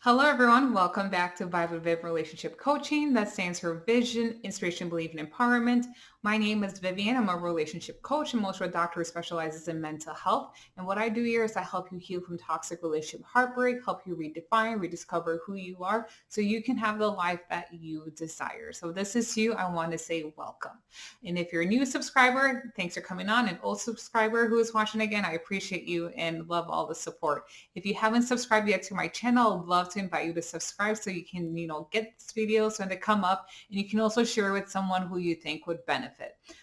Hello, everyone. Welcome back to Vibe with Viv Relationship Coaching. That stands for Vision, Inspiration, Belief, and Empowerment. My name is Vivian. I'm a relationship coach and emotional doctor who specializes in mental health. And what I do here is I help you heal from toxic relationship heartbreak, help you redefine, rediscover who you are so you can have the life that you desire. So this is you. I want to say welcome. And if you're a new subscriber, thanks for coming on. An old subscriber who is watching again, I appreciate you and love all the support. If you haven't subscribed yet to my channel, I'd love to invite you to subscribe so you can, get these videos when they come up. And you can also share with someone who you think would benefit.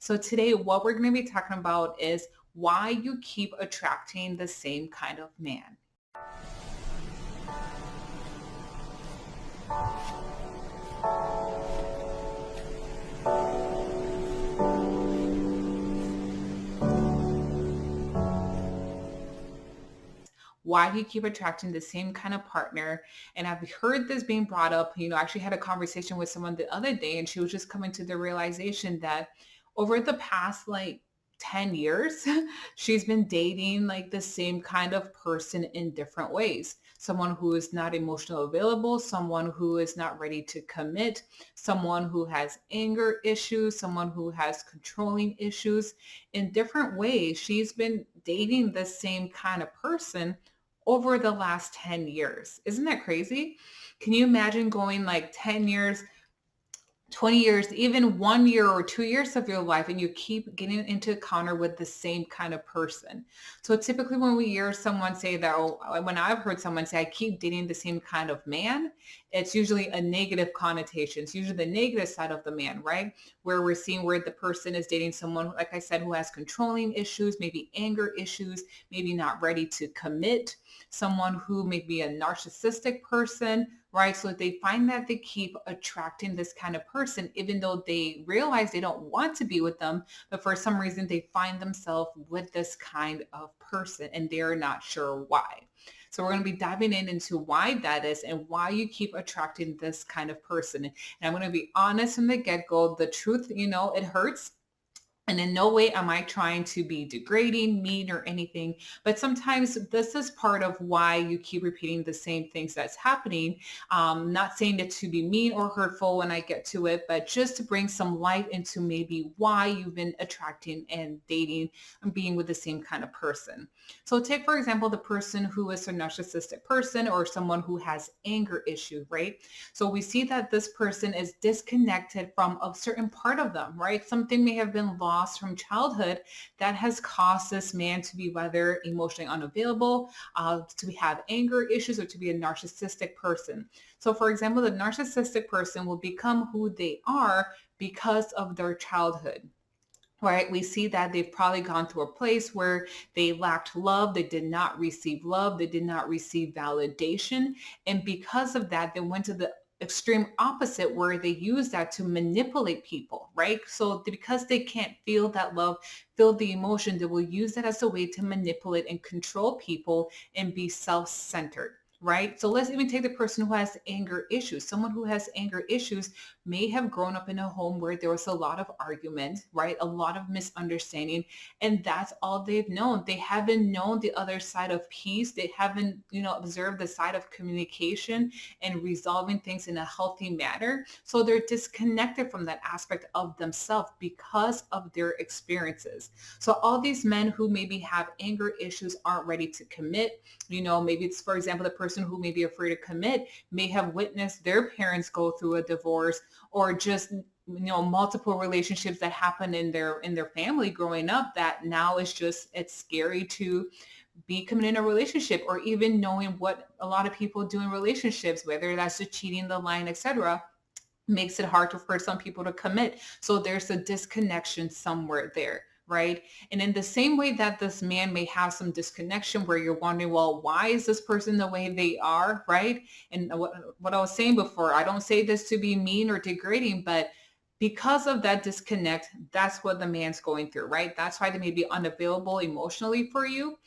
So today, what we're going to be talking about is why you keep attracting the same kind of man. Why you keep attracting the same kind of partner. And I've heard this being brought up. I actually had a conversation with someone the other day and she was just coming to the realization that over the past 10 years, she's been dating like the same kind of person in different ways. Someone who is not emotional available, someone who is not ready to commit, someone who has anger issues, someone who has controlling issues. In different ways, she's been dating the same kind of person over the last 10 years. Isn't that crazy? Can you imagine going like 10 years, 20 years, even 1 year or 2 years of your life, and you keep getting into encounter with the same kind of person? So typically when we hear someone say that, oh, when I've heard someone say, I keep dating the same kind of man, it's usually a negative connotation. It's usually the negative side of the man, right? Where we're seeing where the person is dating someone, like I said, who has controlling issues, maybe anger issues, maybe not ready to commit, someone who may be a narcissistic person, right? So they find that they keep attracting this kind of person, even though they realize they don't want to be with them, but for some reason they find themselves with this kind of person and they're not sure why. So we're going to be diving into why that is and why you keep attracting this kind of person. And I'm going to be honest from the get-go. The truth, it hurts. And in no way am I trying to be degrading, mean, or anything. But sometimes this is part of why you keep repeating the same things that's happening. Not saying it to be mean or hurtful when I get to it, but just to bring some light into maybe why you've been attracting and dating and being with the same kind of person. So take, for example, the person who is a narcissistic person or someone who has anger issue, right? So we see that this person is disconnected from a certain part of them, right? Something may have been lost from childhood that has caused this man to be whether emotionally unavailable, to have anger issues, or to be a narcissistic person. So for example, the narcissistic person will become who they are because of their childhood. Right. We see that they've probably gone through a place where they lacked love. They did not receive love. They did not receive validation. And because of that, they went to the extreme opposite where they use that to manipulate people, right? So because they can't feel that love, feel the emotion, they will use that as a way to manipulate and control people and be self-centered. Right. So let's even take the person who has anger issues. Someone who has anger issues may have grown up in a home where there was a lot of argument, right? A lot of misunderstanding. And that's all they've known. They haven't known the other side of peace. They haven't, observed the side of communication and resolving things in a healthy manner. So they're disconnected from that aspect of themselves because of their experiences. So all these men who maybe have anger issues aren't ready to commit. Maybe it's, for example, the person who may be afraid to commit may have witnessed their parents go through a divorce or just multiple relationships that happen in their family growing up that now is just it's scary to be committed in a relationship, or even knowing what a lot of people do in relationships, whether that's the cheating, the lying, etc., makes it hard for some people to commit. So there's a disconnection somewhere there, right? And in the same way that this man may have some disconnection where you're wondering, well, why is this person the way they are, right? And what I was saying before, I don't say this to be mean or degrading, but because of that disconnect, that's what the man's going through, right? That's why they may be unavailable emotionally for you.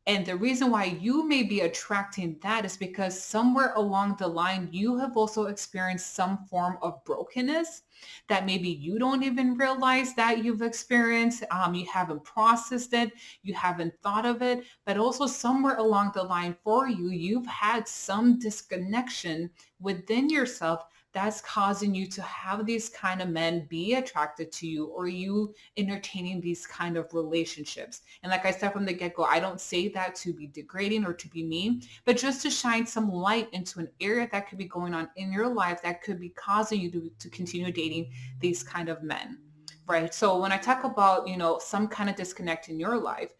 And the reason why you may be attracting that is because somewhere along the line, you have also experienced some form of brokenness that maybe you don't even realize that you've experienced. You haven't processed it, you haven't thought of it, but also somewhere along the line for you, you've had some disconnection within yourself that's causing you to have these kind of men be attracted to you, or you entertaining these kind of relationships. And like I said from the get-go, I don't say that to be degrading or to be mean, but just to shine some light into an area that could be going on in your life that could be causing you to continue dating these kind of men. Right. So when I talk about, some kind of disconnect in your life,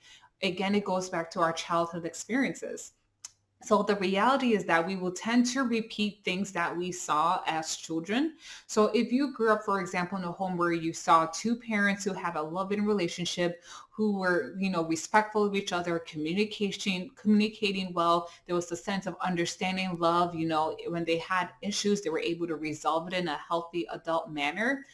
again, it goes back to our childhood experiences. So the reality is that we will tend to repeat things that we saw as children. So if you grew up, for example, in a home where you saw two parents who had a loving relationship, who were, respectful of each other, communicating well, there was a sense of understanding, love, when they had issues, they were able to resolve it in a healthy adult manner.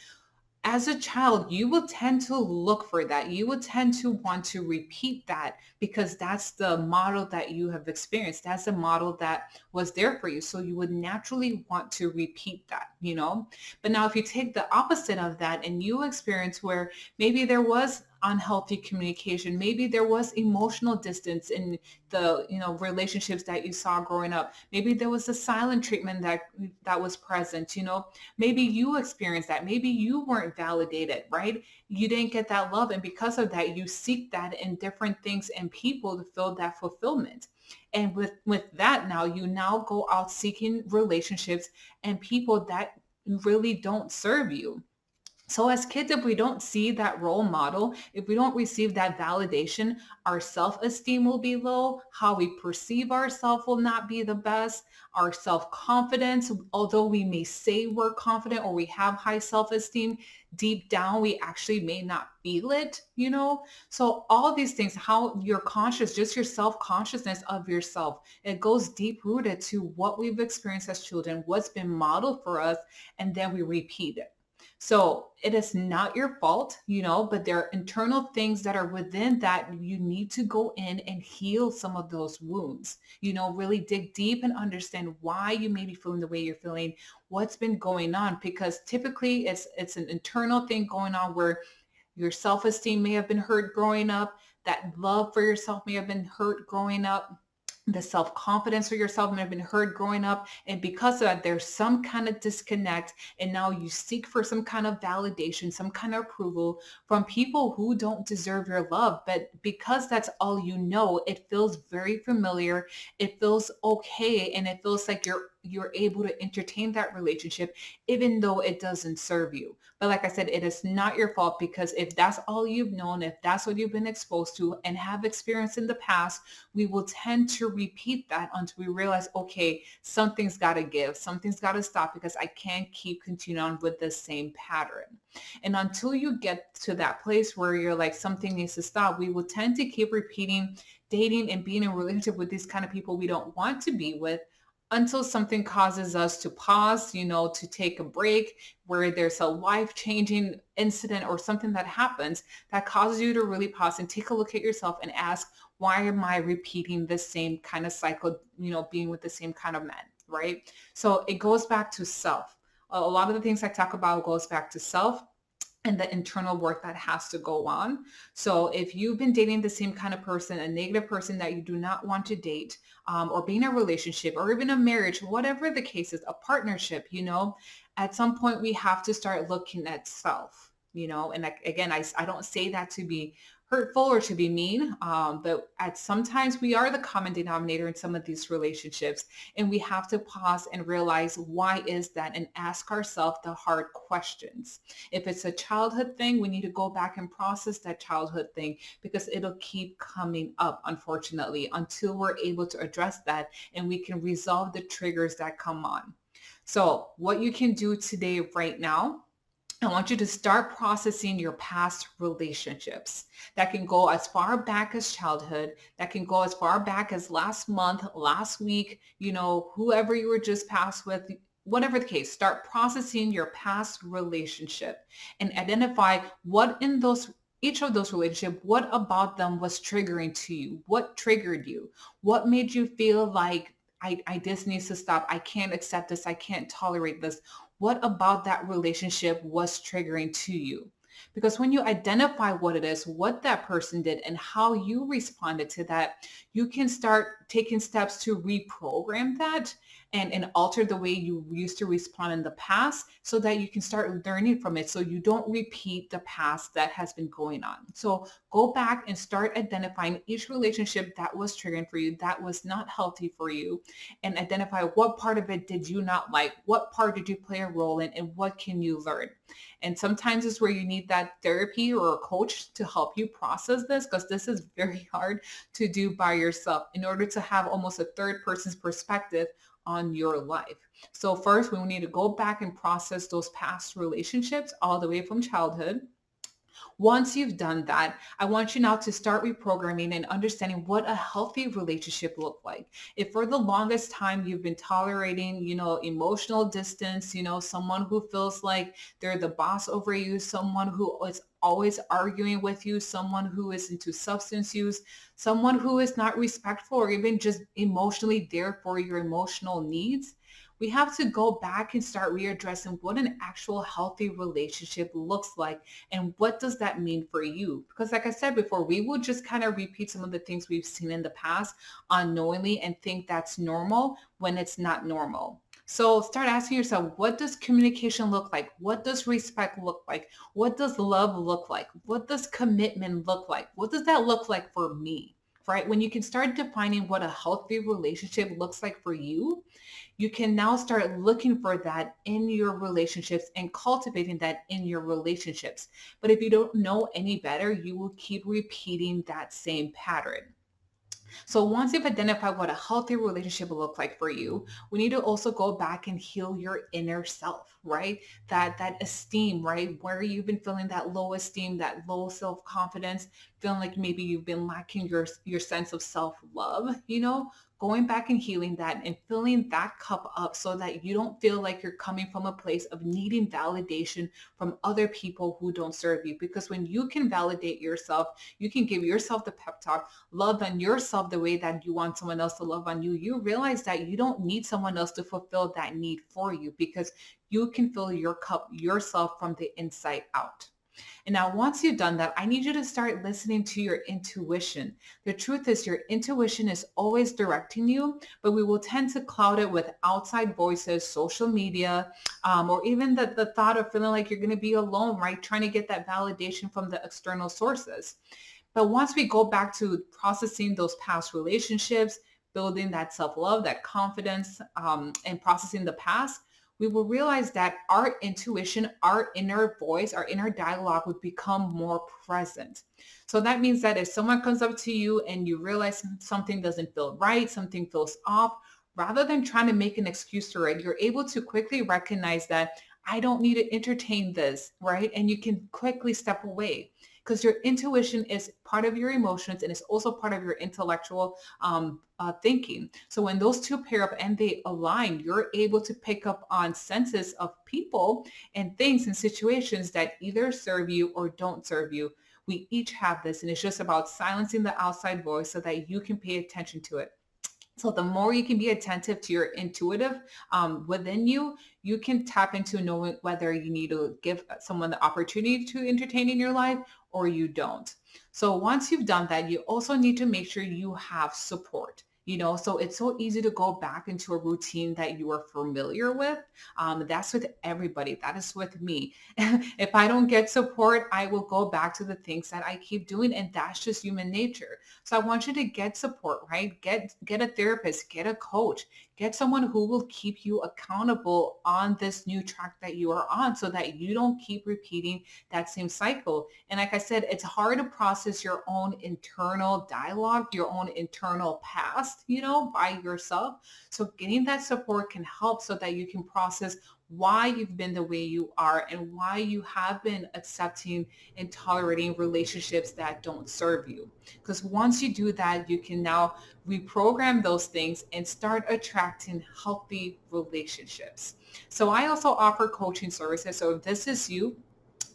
As a child, you will tend to look for that. You will tend to want to repeat that because that's the model that you have experienced. That's the model that was there for you. So you would naturally want to repeat that. But now if you take the opposite of that and you experience where maybe there was unhealthy communication, maybe there was emotional distance in the, relationships that you saw growing up. Maybe there was a silent treatment that was present. Maybe you experienced that. Maybe you weren't validated, right? You didn't get that love. And because of that, you seek that in different things and people to fill that fulfillment. And with that, now you now go out seeking relationships and people that really don't serve you. So as kids, if we don't see that role model, if we don't receive that validation, our self-esteem will be low. How we perceive ourselves will not be the best. Our self-confidence, although we may say we're confident or we have high self-esteem, deep down, we actually may not feel it. So all these things, how you're conscious, just your self-consciousness of yourself, it goes deep rooted to what we've experienced as children, what's been modeled for us, and then we repeat it. So it is not your fault, but there are internal things that are within that you need to go in and heal some of those wounds, really dig deep and understand why you may be feeling the way you're feeling, what's been going on, because typically it's an internal thing going on where your self-esteem may have been hurt growing up, that love for yourself may have been hurt growing up, the self-confidence for yourself may have been hurt growing up. And because of that, there's some kind of disconnect. And now you seek for some kind of validation, some kind of approval from people who don't deserve your love. But because that's all you know, it feels very familiar. It feels okay. And it feels like you're able to entertain that relationship, even though it doesn't serve you. But like I said, it is not your fault, because if that's all you've known, if that's what you've been exposed to and have experienced in the past, we will tend to repeat that until we realize, okay, something's got to give, something's got to stop, because I can't keep continuing on with the same pattern. And until you get to that place where you're like, something needs to stop, we will tend to keep repeating dating and being in a relationship with these kind of people we don't want to be with, until something causes us to pause, to take a break, where there's a life-changing incident or something that happens that causes you to really pause and take a look at yourself and ask, why am I repeating the same kind of cycle, being with the same kind of men, right? So it goes back to self. A lot of the things I talk about goes back to self and the internal work that has to go on. So if you've been dating the same kind of person, a negative person that you do not want to date, or be in a relationship or even a marriage, whatever the case is, a partnership, at some point we have to start looking at self. And again, I don't say that to be hurtful or to be mean, but at sometimes we are the common denominator in some of these relationships, and we have to pause and realize, why is that, and ask ourselves the hard questions. If it's a childhood thing, we need to go back and process that childhood thing, because it'll keep coming up, unfortunately, until we're able to address that and we can resolve the triggers that come on. So what you can do today, right now, I want you to start processing your past relationships. That can go as far back as childhood. That can go as far back as last month, last week, whoever you were just past with, whatever the case. Start processing your past relationship and identify what in those each of those relationships, what about them was triggering to you? What triggered you? What made you feel like this needs to stop? I can't accept this. I can't tolerate this. What about that relationship was triggering to you? Because when you identify what it is, what that person did, and how you responded to that, you can start taking steps to reprogram that and alter the way you used to respond in the past so that you can start learning from it so you don't repeat the past that has been going on. So go back and start identifying each relationship that was triggering for you, that was not healthy for you, and identify what part of it did you not like, what part did you play a role in, and what can you learn. And sometimes it's where you need that therapy or a coach to help you process this, because this is very hard to do by yourself in order to have almost a third person's perspective on your life. So first, we need to go back and process those past relationships all the way from childhood. Once you've done that, I want you now to start reprogramming and understanding what a healthy relationship look like. If for the longest time you've been tolerating, emotional distance, someone who feels like they're the boss over you, someone who is always arguing with you, someone who is into substance use, someone who is not respectful or even just emotionally there for your emotional needs, we have to go back and start readdressing what an actual healthy relationship looks like and what does that mean for you? Because like I said before, we will just kind of repeat some of the things we've seen in the past unknowingly and think that's normal when it's not normal. So start asking yourself, what does communication look like? What does respect look like? What does love look like? What does commitment look like? What does that look like for me? Right? When you can start defining what a healthy relationship looks like for you can now start looking for that in your relationships and cultivating that in your relationships. But if you don't know any better, you will keep repeating that same pattern. So once you've identified what a healthy relationship will look like for you, we need to also go back and heal your inner self, right? That esteem, right? Where you've been feeling that low esteem, that low self-confidence, feeling like maybe you've been lacking your sense of self-love, going back and healing that and filling that cup up so that you don't feel like you're coming from a place of needing validation from other people who don't serve you. Because when you can validate yourself, you can give yourself the pep talk, love on yourself the way that you want someone else to love on you, you realize that you don't need someone else to fulfill that need for you because you can fill your cup yourself from the inside out. And now once you've done that, I need you to start listening to your intuition. The truth is your intuition is always directing you, but we will tend to cloud it with outside voices, social media, or even the thought of feeling like you're going to be alone, right? Trying to get that validation from the external sources. But once we go back to processing those past relationships, building that self-love, that confidence, and processing the past, we will realize that our intuition, our inner voice, our inner dialogue would become more present. So that means that if someone comes up to you and you realize something doesn't feel right, something feels off, rather than trying to make an excuse for it, you're able to quickly recognize that I don't need to entertain this, right? And you can quickly step away because your intuition is part of your emotions and it's also part of your intellectual thinking. So when those two pair up and they align, you're able to pick up on senses of people and things and situations that either serve you or don't serve you. We each have this, and it's just about silencing the outside voice so that you can pay attention to it. So the more you can be attentive to your intuitive within you, you can tap into knowing whether you need to give someone the opportunity to entertain in your life or you don't. So once you've done that, you also need to make sure you have support. So it's so easy to go back into a routine that you are familiar with. That's with everybody. That is with me. If I don't get support, I will go back to the things that I keep doing, and that's just human nature. So I want you to get support, right? Get a therapist, get a coach, get someone who will keep you accountable on this new track that you are on so that you don't keep repeating that same cycle. And like I said, it's hard to process your own internal dialogue, your own internal past, by yourself. So getting that support can help so that you can process why you've been the way you are and why you have been accepting and tolerating relationships that don't serve you. Because once you do that, you can now reprogram those things and start attracting healthy relationships. So I also offer coaching services. So if this is you,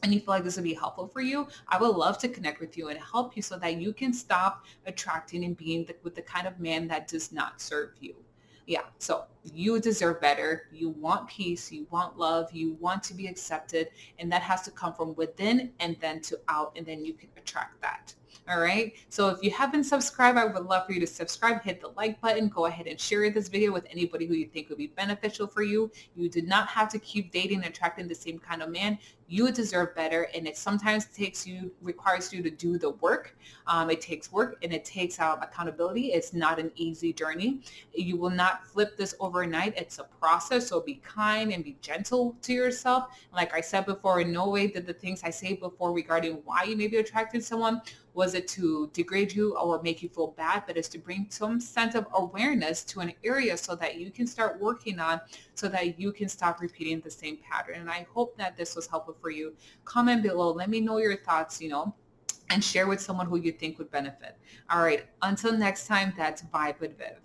and you feel like this would be helpful for you, I would love to connect with you and help you so that you can stop attracting and being with the kind of man that does not serve you. Yeah, so you deserve better. You want peace, you want love, you want to be accepted, and that has to come from within and then to out, and then you can attract that. All right. So if you haven't subscribed, I would love for you to subscribe, hit the like button, go ahead and share this video with anybody who you think would be beneficial for you. You do not have to keep dating and attracting the same kind of man. You deserve better, and it sometimes requires you to do the work. It takes work and it takes accountability. It's not an easy journey. You will not flip this overnight. It's a process. So be kind and be gentle to yourself. Like I said before, in no way did the things I say before regarding why you may be attracting someone was it to degrade you or make you feel bad, but it's to bring some sense of awareness to an area so that you can start working on, so that you can stop repeating the same pattern. And I hope that this was helpful for you. Comment below. Let me know your thoughts, and share with someone who you think would benefit. All right. Until next time, that's Vibe with Viv.